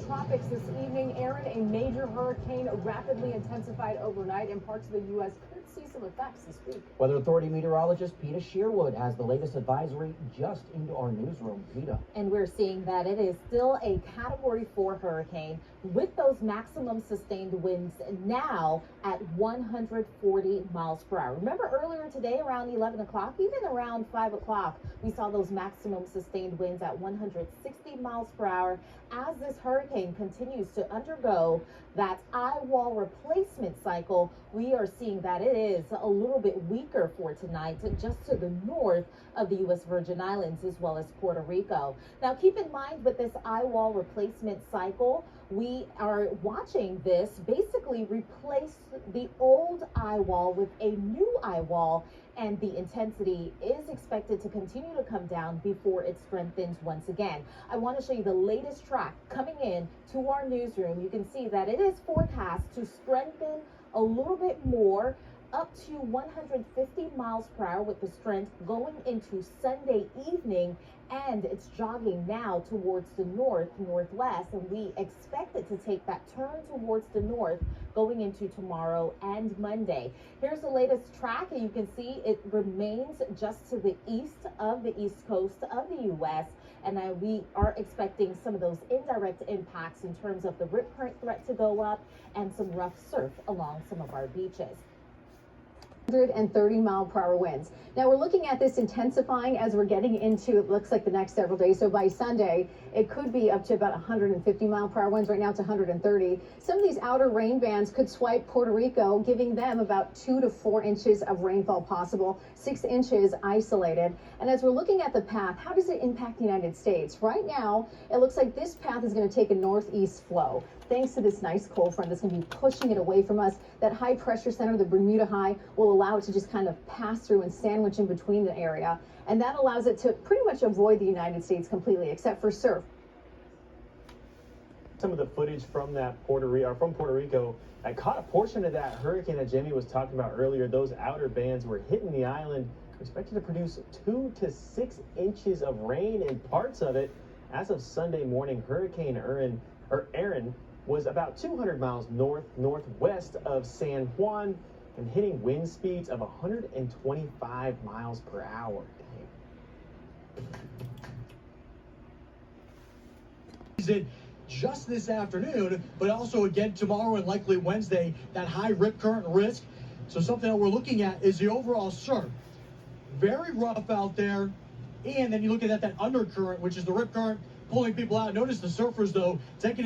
tropics this evening. Aaron, a major hurricane rapidly intensified overnight in parts of the U.S. could see some effects this week. Weather Authority meteorologist Peter Sherwood has the latest advisory just into our newsroom. Peter. And we're seeing that it is still a Category 4 hurricane with those maximum sustained winds now at 140 miles per hour. Remember earlier today around 11 o'clock, even around 5 o'clock, we saw those maximum sustained winds at 160 miles per hour. As this hurricane continues to undergo that eye wall replacement cycle, we are seeing that it is a little bit weaker for tonight, just to the north of the U.S. Virgin Islands as well as Puerto Rico. Now, keep in mind with this eye wall replacement cycle, we are watching this basically replace the old eye wall with a new eye wall, and the intensity is expected to continue to come down before it strengthens once again. I want to show you the latest track coming in to our newsroom. You can see that it is forecast to strengthen a little bit more, up to 150 miles per hour with the strength going into Sunday evening, and it's jogging now towards the northwest, and we expect it to take that turn towards the north going into tomorrow and Monday. Here's the latest track, and you can see it remains just to the east of the east coast of the U.S., and we are expecting some of those indirect impacts in terms of the rip current threat to go up and some rough surf along some of our beaches. 130 mile per hour winds. Now we're looking at this intensifying as we're getting into, it looks like, the next several days. So by Sunday, it could be up to about 150 mile per hour winds. Right now it's 130. Some of these outer rain bands could swipe Puerto Rico, giving them about 2 to 4 inches of rainfall possible, 6 inches isolated. And as we're looking at the path, how does it impact the United States? Right now, it looks like this path is going to take a northeast flow, thanks to this nice cold front that's going to be pushing it away from us. That high pressure center, the Bermuda High, will allow it to just kind of pass through and sandwich in between the area. And that allows it to pretty much avoid the United States completely, except for surf. Some of the footage from Puerto Rico, I caught a portion of that hurricane that Jamie was talking about earlier. Those outer bands were hitting the island, expected to produce 2 to 6 inches of rain in parts of it. As of Sunday morning, Hurricane Aaron was about 200 miles northwest of San Juan and hitting wind speeds of 125 miles per hour. Dang. Just this afternoon, but also again tomorrow and likely Wednesday, that high rip current risk. So something that we're looking at is the overall surf. Very rough out there. And then you look at that undercurrent, which is the rip current pulling people out. Notice the surfers, though, taking it